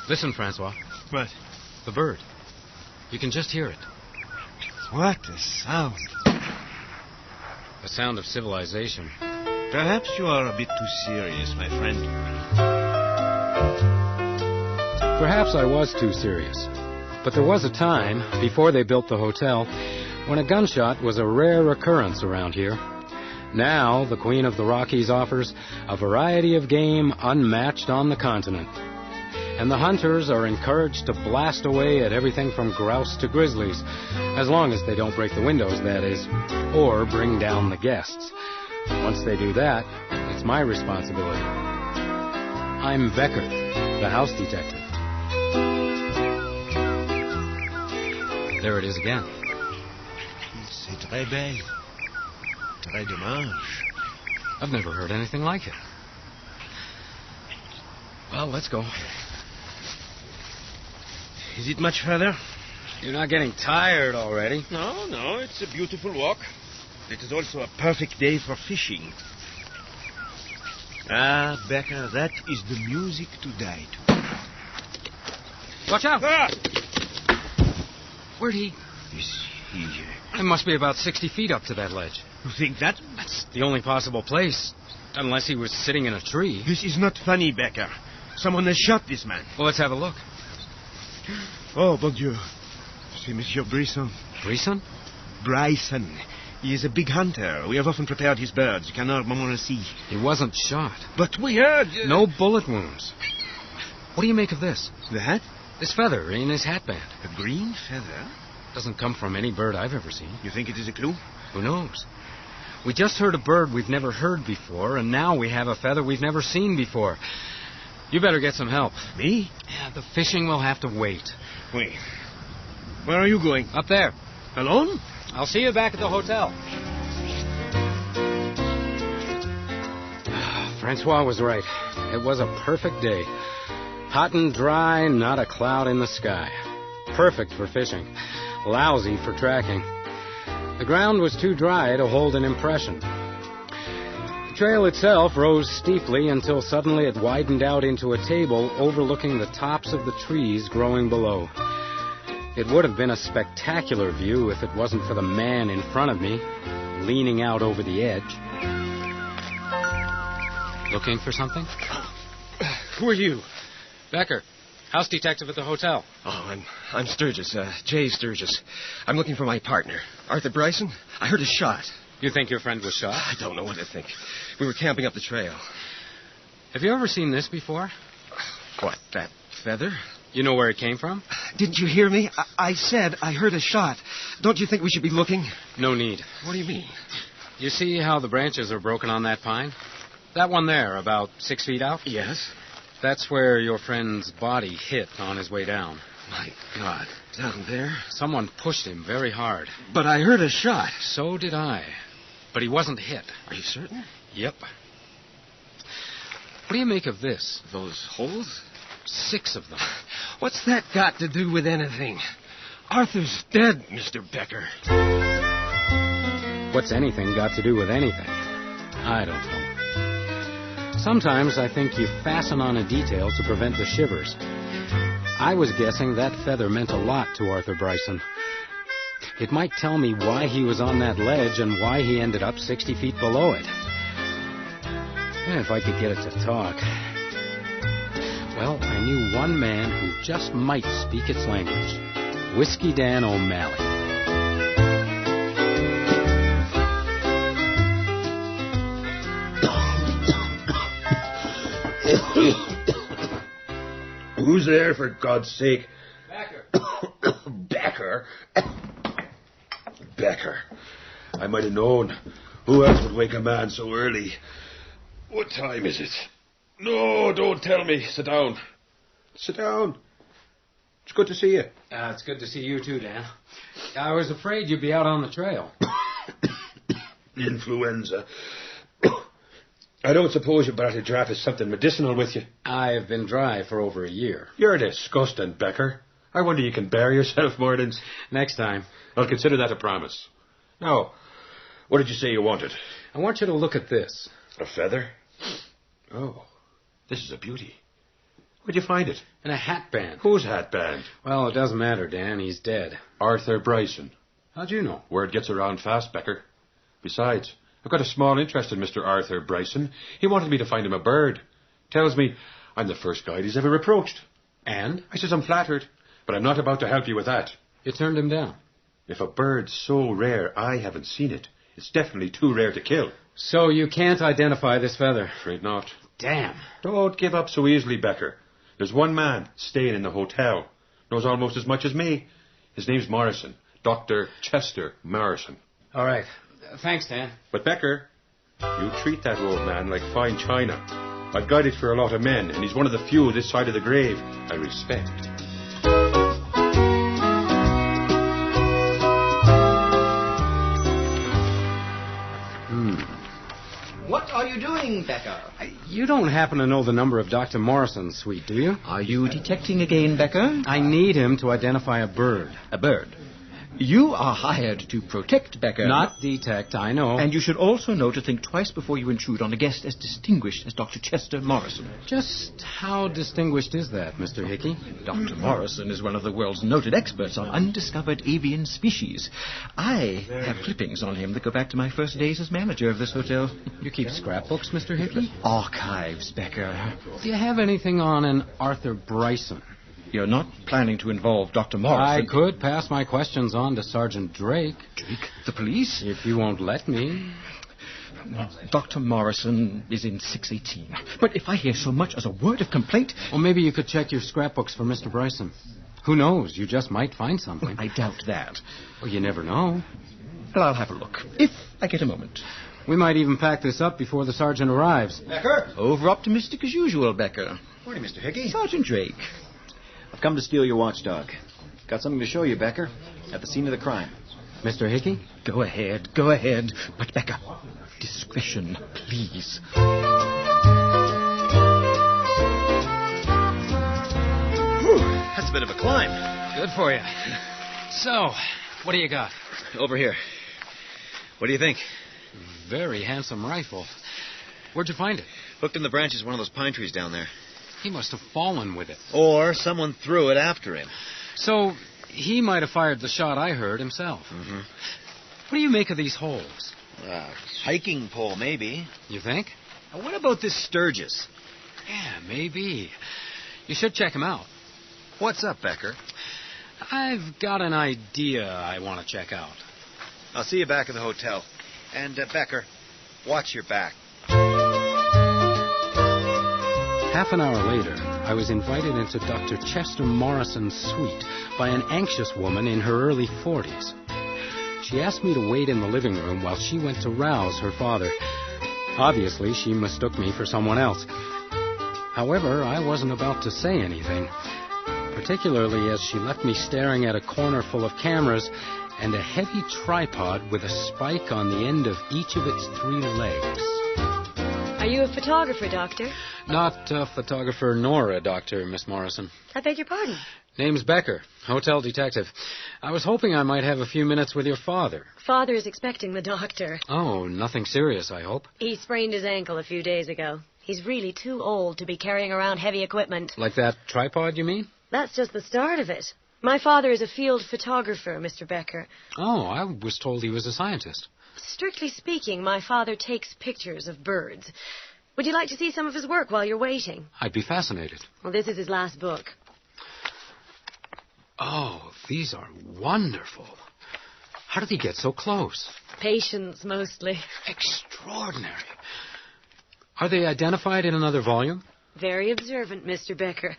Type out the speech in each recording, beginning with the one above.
Listen, Francois. What? The bird. You can just hear it. What a sound. The sound of civilization. Perhaps you are a bit too serious, my friend. Perhaps I was too serious. But there was a time, before they built the hotel, when a gunshot was a rare occurrence around here. Now, the Queen of the Rockies offers a variety of game unmatched on the continent. And the hunters are encouraged to blast away at everything from grouse to grizzlies, as long as they don't break the windows, that is, or bring down the guests. Once they do that, it's my responsibility. I'm Becker, the house detective. There it is again. C'est très belle. Très dommage. I've never heard anything like it. Well, let's go. Is it much further? You're not getting tired already? No, it's a beautiful walk. It is also a perfect day for fishing. Ah, Becker, that is the music to die to. Watch out! Ah! Where'd he... Is he... It must be about 60 feet up to that ledge. You think that? That's the only possible place, unless he was sitting in a tree. This is not funny, Becker. Someone has shot this man. Well, let's have a look. Oh, bon Dieu. C'est Monsieur Brisson. Brisson? Bryson. He is a big hunter. We have often prepared his birds. Canard Montmorency. He wasn't shot. But we heard... No bullet wounds. What do you make of this? The hat? This feather in his hatband. A green feather? Doesn't come from any bird I've ever seen. You think it is a clue? Who knows? We just heard a bird we've never heard before, and now we have a feather we've never seen before. You better get some help. Me? Yeah, the fishing will have to wait. Wait. Where are you going? Up there. Alone? I'll see you back at the hotel. Francois was right. It was a perfect day. Hot and dry, not a cloud in the sky. Perfect for fishing. Lousy for tracking. The ground was too dry to hold an impression. The trail itself rose steeply until suddenly it widened out into a table overlooking the tops of the trees growing below. It would have been a spectacular view if it wasn't for the man in front of me, leaning out over the edge. Looking for something? Who are you? Becker, house detective at the hotel. Oh, I'm Sturgis, Jay Sturgis. I'm looking for my partner, Arthur Bryson. I heard a shot. You think your friend was shot? I don't know what to think. We were camping up the trail. Have you ever seen this before? What, that feather? You know where it came from? Didn't you hear me? I said I heard a shot. Don't you think we should be looking? No need. What do you mean? You see how the branches are broken on that pine? That one there, about 6 feet out? Yes. That's where your friend's body hit on his way down. My God, down there? Someone pushed him very hard. But I heard a shot. So did I. But he wasn't hit. Are you certain? Yep. What do you make of this? Those holes? 6 of them. What's that got to do with anything? Arthur's dead, Mr. Becker. What's anything got to do with anything? I don't know. Sometimes I think you fasten on a detail to prevent the shivers. I was guessing that feather meant a lot to Arthur Bryson. It might tell me why he was on that ledge and why he ended up 60 feet below it. If I could get it to talk. Well, I knew one man who just might speak its language. Whiskey Dan O'Malley. Who's there, for God's sake? Becker. Becker? Becker. I might have known. Who else would wake a man so early? What time is it? No, don't tell me. Sit down. Sit down. It's good to see you. It's good to see you too, Dan. I was afraid you'd be out on the trail. Influenza. I don't suppose you brought a draught of something medicinal with you. I've been dry for over a year. You're disgusting, Becker. I wonder you can bear yourself, Mordens. Next time. I'll consider that a promise. Now, what did you say you wanted? I want you to look at this. A feather? Oh, this is a beauty. Where'd you find it? In a hatband. Whose hatband? Well, it doesn't matter, Dan. He's dead. Arthur Bryson. How'd you know? Word gets around fast, Becker. Besides, I've got a small interest in Mr. Arthur Bryson. He wanted me to find him a bird. Tells me I'm the first guide he's ever approached. And? I says I'm flattered, but I'm not about to help you with that. You turned him down. If a bird's so rare I haven't seen it, it's definitely too rare to kill. So you can't identify this feather? Afraid not. Damn. Don't give up so easily, Becker. There's one man staying in the hotel. Knows almost as much as me. His name's Morrison. Dr. Chester Morrison. All right. Thanks, Dan. But, Becker, you treat that old man like fine china. I've guided for a lot of men, and he's one of the few this side of the grave I respect. What are you doing, Becker? You don't happen to know the number of Dr. Morrison's suite, do you? Are you detecting again, Becker? I need him to identify a bird. A bird. You are hired to protect Becker. Not detect, I know. And you should also know to think twice before you intrude on a guest as distinguished as Dr. Chester Morrison. Just how distinguished is that, Mr. Hickey? Dr. Morrison is one of the world's noted experts on undiscovered avian species. I have clippings on him that go back to my first days as manager of this hotel. You keep scrapbooks, Mr. Hickey? Archives, Becker. Do you have anything on an Arthur Bryson? You're not planning to involve Dr. Morrison? I could pass my questions on to Sergeant Drake. Drake? The police? If you won't let me. Dr. Morrison is in 618. But if I hear so much as a word of complaint... Well, maybe you could check your scrapbooks for Mr. Bryson. Who knows? You just might find something. I doubt that. Well, you never know. Well, I'll have a look, if I get a moment. We might even pack this up before the sergeant arrives. Becker? Over-optimistic as usual, Becker. Morning, Mr. Hickey. Sergeant Drake. I've come to steal your watchdog. Got something to show you, Becker. At the scene of the crime. Mr. Hickey? Go ahead. But, Becker, discretion, please. Whew, that's a bit of a climb. Good for you. So, what do you got? Over here. What do you think? Very handsome rifle. Where'd you find it? Hooked in the branches of one of those pine trees down there. He must have fallen with it. Or someone threw it after him. So, he might have fired the shot I heard himself. Mm-hmm. What do you make of these holes? Hiking pole, maybe. You think? Now, what about this Sturgis? Yeah, maybe. You should check him out. What's up, Becker? I've got an idea I want to check out. I'll see you back at the hotel. And, Becker, watch your back. Half an hour later, I was invited into Dr. Chester Morrison's suite by an anxious woman in her early 40s. She asked me to wait in the living room while she went to rouse her father. Obviously, she mistook me for someone else. However, I wasn't about to say anything, particularly as she left me staring at a corner full of cameras and a heavy tripod with a spike on the end of each of its 3 legs. Are you a photographer, Doctor? Not a photographer nor a doctor, Miss Morrison. I beg your pardon. Name's Becker, hotel detective. I was hoping I might have a few minutes with your father. Father is expecting the doctor. Oh, nothing serious, I hope. He sprained his ankle a few days ago. He's really too old to be carrying around heavy equipment. Like that tripod, you mean? That's just the start of it. My father is a field photographer, Mr. Becker. Oh, I was told he was a scientist. Strictly speaking, my father takes pictures of birds. Would you like to see some of his work while you're waiting? I'd be fascinated. Well, this is his last book. Oh, these are wonderful. How did he get so close? Patience, mostly. Extraordinary. Are they identified in another volume? Very observant, Mr. Becker.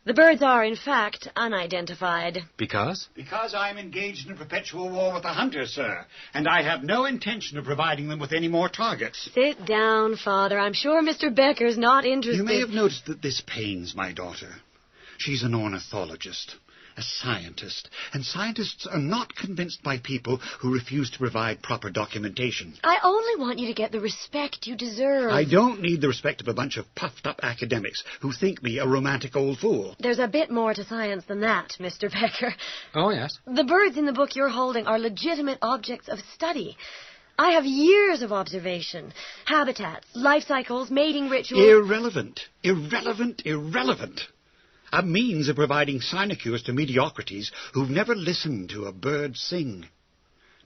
The birds are, in fact, unidentified. Because? Because I am engaged in a perpetual war with the hunters, sir, and I have no intention of providing them with any more targets. Sit down, Father. I'm sure Mr. Becker's not interested. You may have noticed that this pains my daughter. She's an ornithologist, a scientist, and scientists are not convinced by people who refuse to provide proper documentation. I only want you to get the respect you deserve. I don't need the respect of a bunch of puffed-up academics who think me a romantic old fool. There's a bit more to science than that, Mr. Becker. Oh, yes. The birds in the book you're holding are legitimate objects of study. I have years of observation. Habitats, life cycles, mating rituals. Irrelevant. Irrelevant. Irrelevant. A means of providing sinecures to mediocrities who've never listened to a bird sing,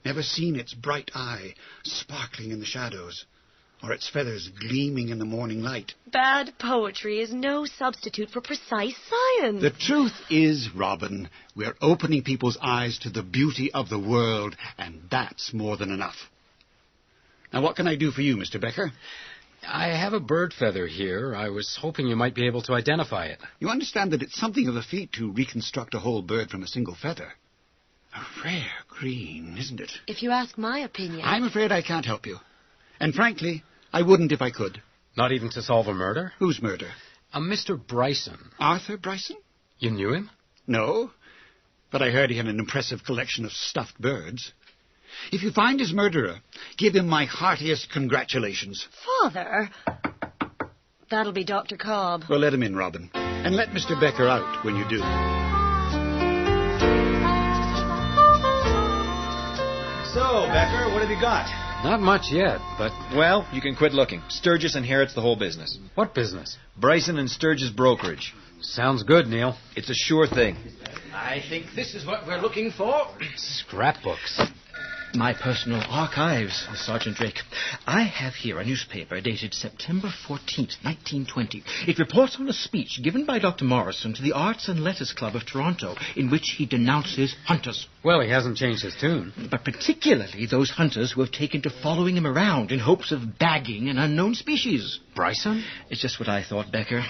never seen its bright eye sparkling in the shadows, or its feathers gleaming in the morning light. Bad poetry is no substitute for precise science. The truth is, Robin, we're opening people's eyes to the beauty of the world, and that's more than enough. Now, what can I do for you, Mr. Becker? I have a bird feather here. I was hoping you might be able to identify it. You understand that it's something of a feat to reconstruct a whole bird from a single feather. A rare green, isn't it? If you ask my opinion... I'm afraid I can't help you. And frankly, I wouldn't if I could. Not even to solve a murder? Whose murder? A Mr. Bryson. Arthur Bryson? You knew him? No, but I heard he had an impressive collection of stuffed birds. If you find his murderer, give him my heartiest congratulations. Father? That'll be Dr. Cobb. Well, let him in, Robin. And let Mr. Becker out when you do. So, Becker, what have you got? Not much yet, but... Well, you can quit looking. Sturgis inherits the whole business. What business? Bryson and Sturgis Brokerage. Sounds good, Neil. It's a sure thing. I think this is what we're looking for. Scrapbooks. My personal archives, Sergeant Drake. I have here a newspaper dated September 14th, 1920. It reports on a speech given by Dr. Morrison to the Arts and Letters Club of Toronto, in which he denounces hunters. Well, he hasn't changed his tune. But particularly those hunters who have taken to following him around in hopes of bagging an unknown species. Bryson? It's just what I thought, Becker.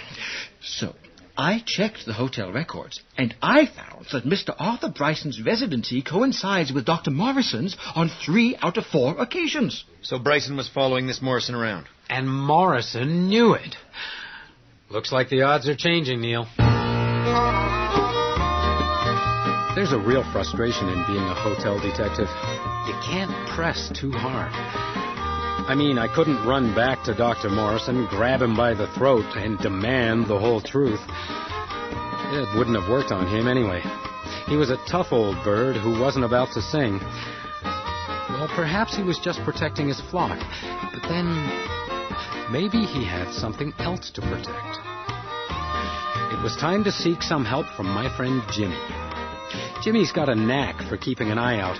So, I checked the hotel records, and I found that Mr. Arthur Bryson's residency coincides with Dr. Morrison's on 3 out of 4 occasions. So Bryson was following this Morrison around. And Morrison knew it. Looks like the odds are changing, Neil. There's a real frustration in being a hotel detective. You can't press too hard. I mean, I couldn't run back to Dr. Morrison, grab him by the throat, and demand the whole truth. It wouldn't have worked on him anyway. He was a tough old bird who wasn't about to sing. Well, perhaps he was just protecting his flock. But then, maybe he had something else to protect. It was time to seek some help from my friend Jimmy. Jimmy's got a knack for keeping an eye out,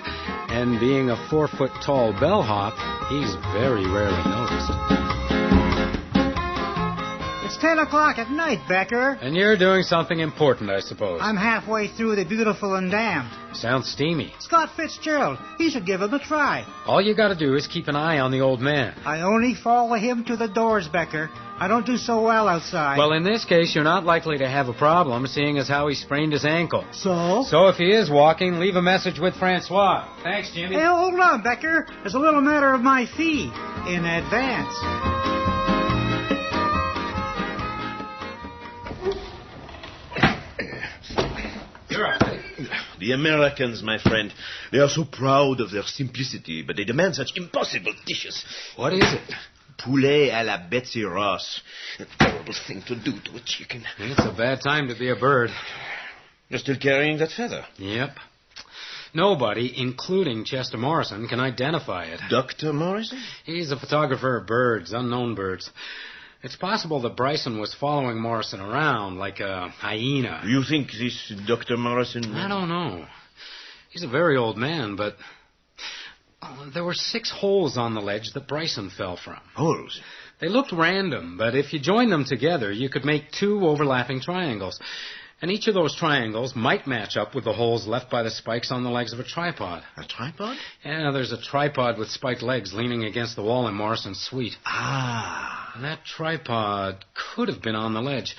and being a 4-foot-tall bellhop, he's very rarely noticed. It's 10 o'clock at night, Becker. And you're doing something important, I suppose. I'm halfway through The Beautiful and Damned. Sounds steamy. Scott Fitzgerald. You should give him a try. All you gotta do is keep an eye on the old man. I only follow him to the doors, Becker. I don't do so well outside. Well, in this case, you're not likely to have a problem, seeing as how he sprained his ankle. So? So if he is walking, leave a message with Francois. Thanks, Jimmy. Hey, hold on, Becker. There's a little matter of my fee. In advance. The Americans, my friend, they are so proud of their simplicity, but they demand such impossible dishes. What is it? Poulet à la Betsy Ross. A terrible thing to do to a chicken. It's a bad time to be a bird. You're still carrying that feather? Yep. Nobody, including Chester Morrison, can identify it. Dr. Morrison? He's a photographer of birds, unknown birds. It's possible that Bryson was following Morrison around like a hyena. You think this Dr. Morrison... I don't know. He's a very old man, but... there were 6 holes on the ledge that Bryson fell from. Holes? They looked random, but if you joined them together, you could make 2 overlapping triangles. And each of those triangles might match up with the holes left by the spikes on the legs of a tripod. A tripod? Yeah, there's a tripod with spiked legs leaning against the wall in Morrison's suite. Ah. And that tripod could have been on the ledge.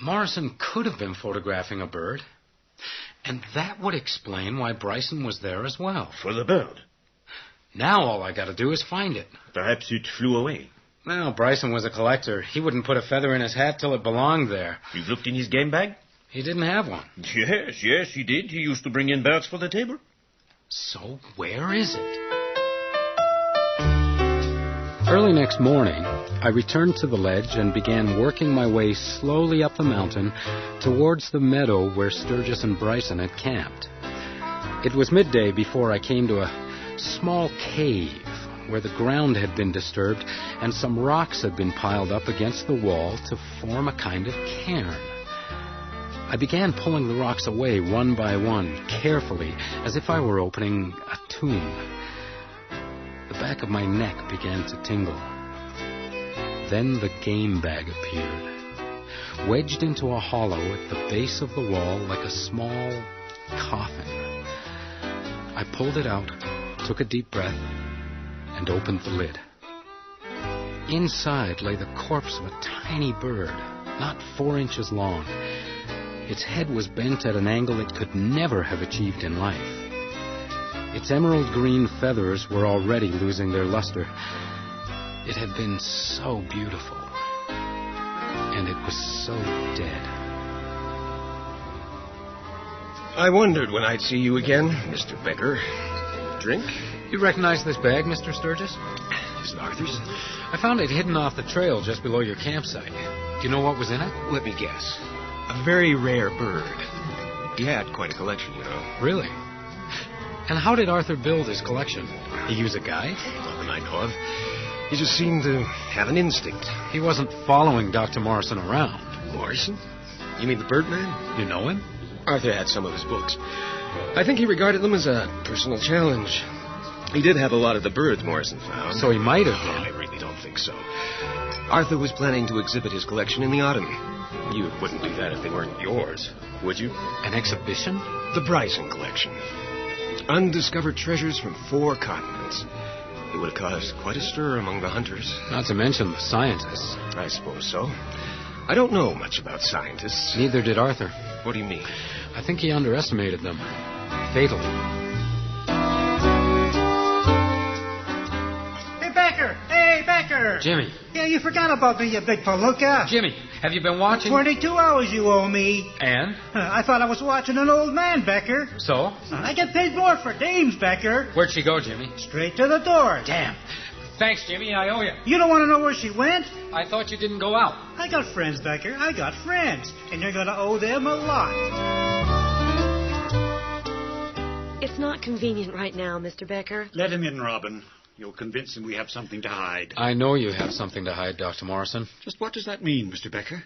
Morrison could have been photographing a bird. And that would explain why Bryson was there as well. For the bird? Now all I gotta do is find it. Perhaps it flew away. Well, Bryson was a collector. He wouldn't put a feather in his hat till it belonged there. You've looked in his game bag? He didn't have one. Yes, he did. He used to bring in birds for the table. So where is it? Early next morning, I returned to the ledge and began working my way slowly up the mountain towards the meadow where Sturgis and Bryson had camped. It was midday before I came to a small cave where the ground had been disturbed and some rocks had been piled up against the wall to form a kind of cairn. I began pulling the rocks away one by one, carefully, as if I were opening a tomb. The back of my neck began to tingle. Then the game bag appeared, wedged into a hollow at the base of the wall like a small coffin. I pulled it out, took a deep breath, and opened the lid. Inside lay the corpse of a tiny bird, not 4 inches long. Its head was bent at an angle it could never have achieved in life. Its emerald green feathers were already losing their luster. It had been so beautiful, and it was so dead. I wondered when I'd see you again, Mr. Becker. Drink? You recognize this bag, Mr. Sturgis? Is it Arthur's? I found it hidden off the trail just below your campsite. Do you know what was in it? Let me guess. A very rare bird. He had quite a collection, you know. Really? And how did Arthur build his collection? He use a guide? Not that I know of. He just seemed to have an instinct. He wasn't following Dr. Morrison around. Morrison? You mean the Birdman? You know him? Arthur had some of his books. I think he regarded them as a personal challenge. He did have a lot of the birds Morrison found. So he might have Oh, been. I really don't think so. Arthur was planning to exhibit his collection in the autumn. You wouldn't do that if they weren't yours, would you? An exhibition? The Bryson collection. Undiscovered treasures from 4 continents. It would have caused quite a stir among the hunters. Not to mention the scientists. I suppose so. I don't know much about scientists. Neither did Arthur. What do you mean? I think he underestimated them. Fatally. Hey, Becker! Hey, Becker! Jimmy. Yeah, you forgot about me, you big palooka. Jimmy, have you been watching? 22 hours you owe me. And? I thought I was watching an old man, Becker. So? I get paid more for dames, Becker. Where'd she go, Jimmy? Straight to the door. Damn. Thanks, Jimmy. I owe you. You don't want to know where she went? I thought you didn't go out. I got friends, Becker. I got friends. And you're going to owe them a lot. It's not convenient right now, Mr. Becker. Let him in, Robin. You'll convince him we have something to hide. I know you have something to hide, Dr. Morrison. Just what does that mean, Mr. Becker?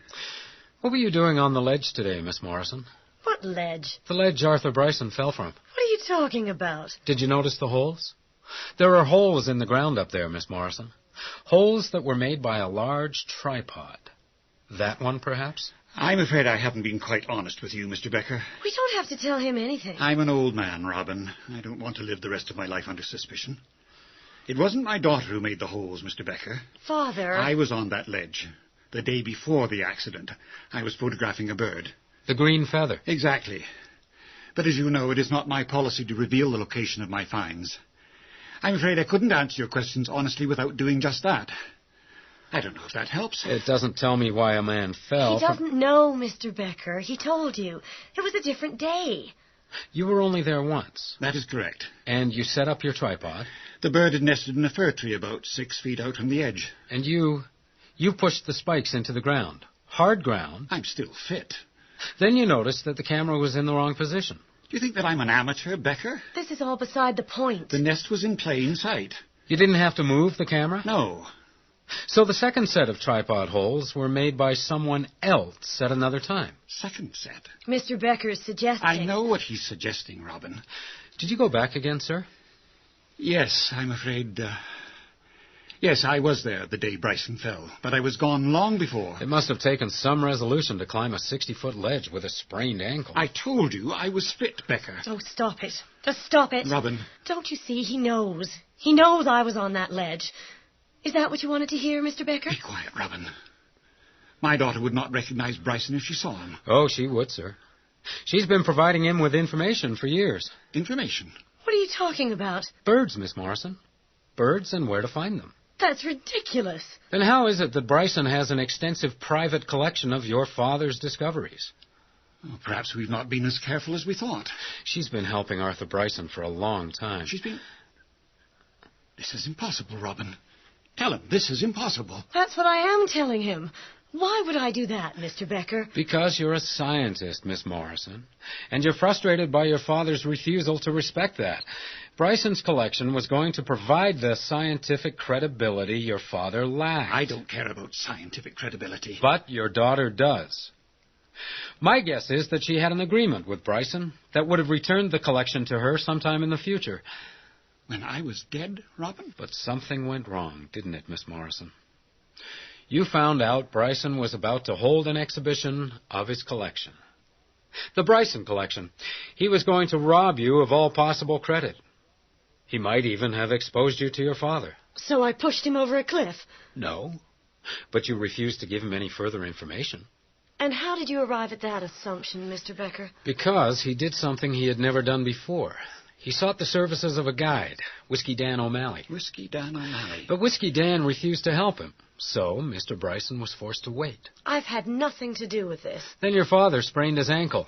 What were you doing on the ledge today, Miss Morrison? What ledge? The ledge Arthur Bryson fell from. What are you talking about? Did you notice the holes? There are holes in the ground up there, Miss Morrison. Holes that were made by a large tripod. That one, perhaps? I'm afraid I haven't been quite honest with you, Mr. Becker. We don't have to tell him anything. I'm an old man, Robin. I don't want to live the rest of my life under suspicion. It wasn't my daughter who made the holes, Mr. Becker. Father. I was on that ledge. The day before the accident, I was photographing a bird. The green feather. Exactly. But as you know, it is not my policy to reveal the location of my finds. I'm afraid I couldn't answer your questions honestly without doing just that. I don't know if that helps. It doesn't tell me why a man fell. He doesn't know, Mr. Becker. He told you. It was a different day. You were only there once. That is correct. And you set up your tripod. The bird had nested in a fir tree about 6 feet out from the edge. And you pushed the spikes into the ground. Hard ground. I'm still fit. Then you noticed that the camera was in the wrong position. Do you think that I'm an amateur, Becker? This is all beside the point. The nest was in plain sight. You didn't have to move the camera? No. So the second set of tripod holes were made by someone else at another time. Second set? Mr. Becker's suggesting. I know what he's suggesting, Robin. Did you go back again, sir? Yes, I'm afraid... Yes, I was there the day Bryson fell, but I was gone long before. It must have taken some resolution to climb a 60-foot ledge with a sprained ankle. I told you I was fit, Becker. Oh, stop it. Just stop it. Robin. Don't you see? He knows. He knows I was on that ledge. Is that what you wanted to hear, Mr. Becker? Be quiet, Robin. My daughter would not recognize Bryson if she saw him. Oh, she would, sir. She's been providing him with information for years. Information? What are you talking about? Birds, Miss Morrison. Birds and where to find them. That's ridiculous. Then how is it that Bryson has an extensive private collection of your father's discoveries? Well, perhaps we've not been as careful as we thought. She's been helping Arthur Bryson for a long time. She's been... This is impossible, Robin. Tell him this is impossible. That's what I am telling him. Why would I do that, Mr. Becker? Because you're a scientist, Miss Morrison. And you're frustrated by your father's refusal to respect that. Bryson's collection was going to provide the scientific credibility your father lacked. I don't care about scientific credibility. But your daughter does. My guess is that she had an agreement with Bryson that would have returned the collection to her sometime in the future. When I was dead, Robin? But something went wrong, didn't it, Miss Morrison? You found out Bryson was about to hold an exhibition of his collection. The Bryson collection. He was going to rob you of all possible credit. He might even have exposed you to your father. So I pushed him over a cliff. No, but you refused to give him any further information. And how did you arrive at that assumption, Mr. Becker? Because he did something he had never done before. He sought the services of a guide, Whiskey Dan O'Malley. Whiskey Dan O'Malley. But Whiskey Dan refused to help him, so Mr. Bryson was forced to wait. I've had nothing to do with this. Then your father sprained his ankle,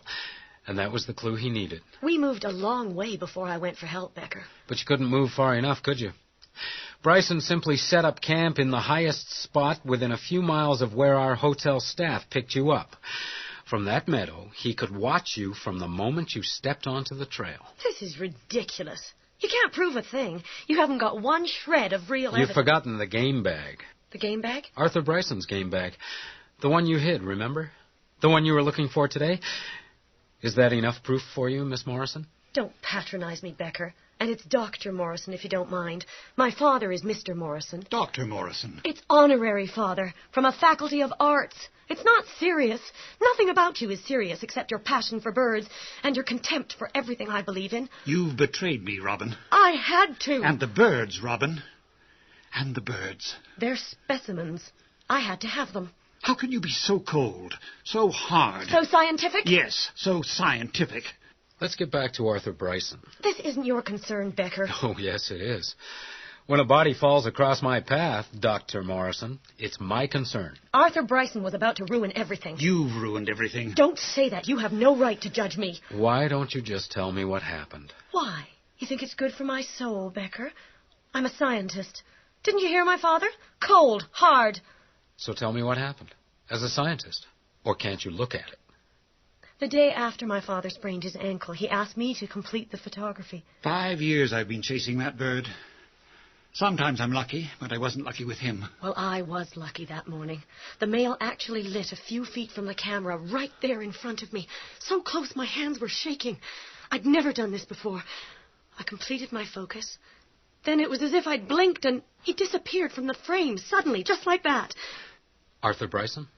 and that was the clue he needed. We moved a long way before I went for help, Becker. But you couldn't move far enough, could you? Bryson simply set up camp in the highest spot within a few miles of where our hotel staff picked you up. From that meadow, he could watch you from the moment you stepped onto the trail. This is ridiculous. You can't prove a thing. You haven't got one shred of real evidence. You've forgotten the game bag. The game bag? Arthur Bryson's game bag. The one you hid, remember? The one you were looking for today? Is that enough proof for you, Miss Morrison? Don't patronize me, Becker. And it's Dr. Morrison, if you don't mind. My father is Mr. Morrison. Dr. Morrison. It's honorary father, from a faculty of arts. It's not serious. Nothing about you is serious except your passion for birds and your contempt for everything I believe in. You've betrayed me, Robin. I had to. And the birds, Robin. And the birds. They're specimens. I had to have them. How can you be so cold, so hard? So scientific? Yes, so scientific. Let's get back to Arthur Bryson. This isn't your concern, Becker. Oh, yes, it is. When a body falls across my path, Dr. Morrison, it's my concern. Arthur Bryson was about to ruin everything. You've ruined everything. Don't say that. You have no right to judge me. Why don't you just tell me what happened? Why? You think it's good for my soul, Becker? I'm a scientist. Didn't you hear my father? Cold, hard. So tell me what happened, as a scientist. Or can't you look at it? The day after my father sprained his ankle, he asked me to complete the photography. 5 years I've been chasing that bird. Sometimes I'm lucky, but I wasn't lucky with him. Well, I was lucky that morning. The male actually lit a few feet from the camera, right there in front of me. So close my hands were shaking. I'd never done this before. I completed my focus. Then it was as if I'd blinked and he disappeared from the frame, suddenly, just like that. Arthur Bryson?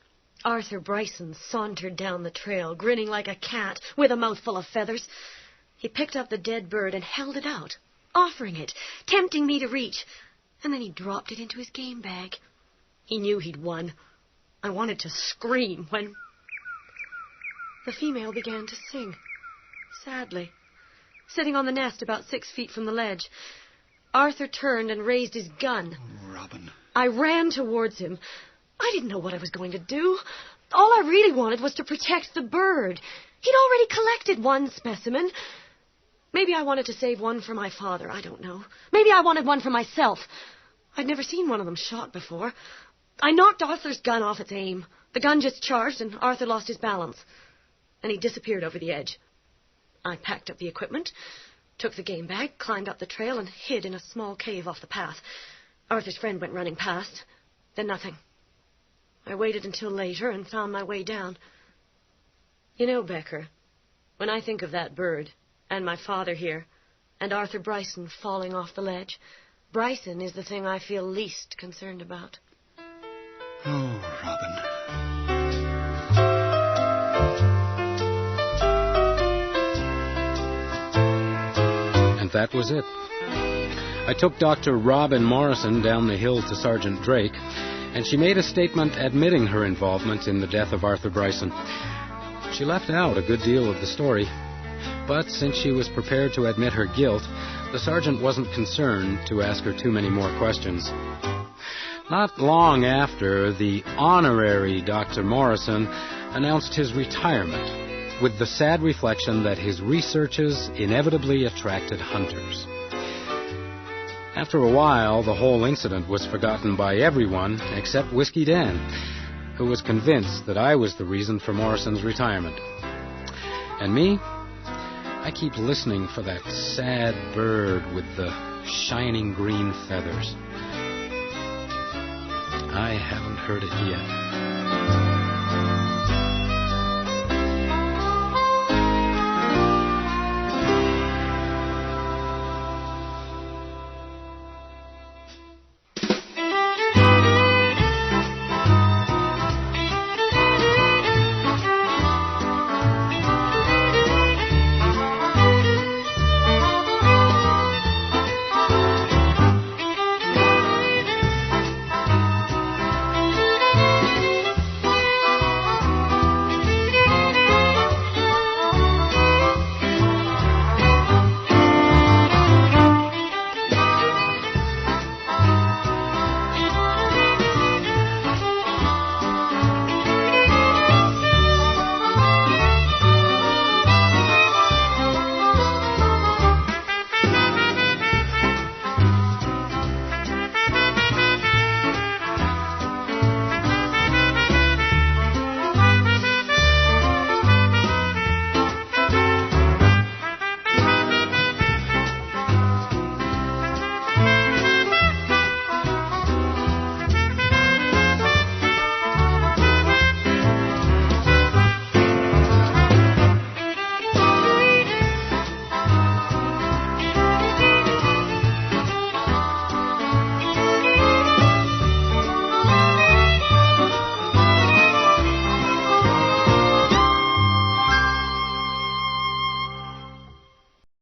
Arthur Bryson sauntered down the trail, grinning like a cat, with a mouthful of feathers. He picked up the dead bird and held it out, offering it, tempting me to reach, and then he dropped it into his game bag. He knew he'd won. I wanted to scream when the female began to sing, sadly, sitting on the nest about 6 feet from the ledge. Arthur turned and raised his gun. Oh, Robin. I ran towards him. I didn't know what I was going to do. All I really wanted was to protect the bird. He'd already collected one specimen. Maybe I wanted to save one for my father, I don't know. Maybe I wanted one for myself. I'd never seen one of them shot before. I knocked Arthur's gun off its aim. The gun just charged and Arthur lost his balance. And he disappeared over the edge. I packed up the equipment, took the game bag, climbed up the trail, and hid in a small cave off the path. Arthur's friend went running past. Then nothing. I waited until later and found my way down. You know, Becker, when I think of that bird, and my father here, and Arthur Bryson falling off the ledge, Bryson is the thing I feel least concerned about. Oh, Robin. And that was it. I took Dr. Robin Morrison down the hill to Sergeant Drake, and she made a statement admitting her involvement in the death of Arthur Bryson. She left out a good deal of the story, but since she was prepared to admit her guilt, the sergeant wasn't concerned to ask her too many more questions. Not long after, the honorary Dr. Morrison announced his retirement, with the sad reflection that his researches inevitably attracted hunters. After a while, the whole incident was forgotten by everyone except Whiskey Dan, who was convinced that I was the reason for Morrison's retirement. And me? I keep listening for that sad bird with the shining green feathers. I haven't heard it yet.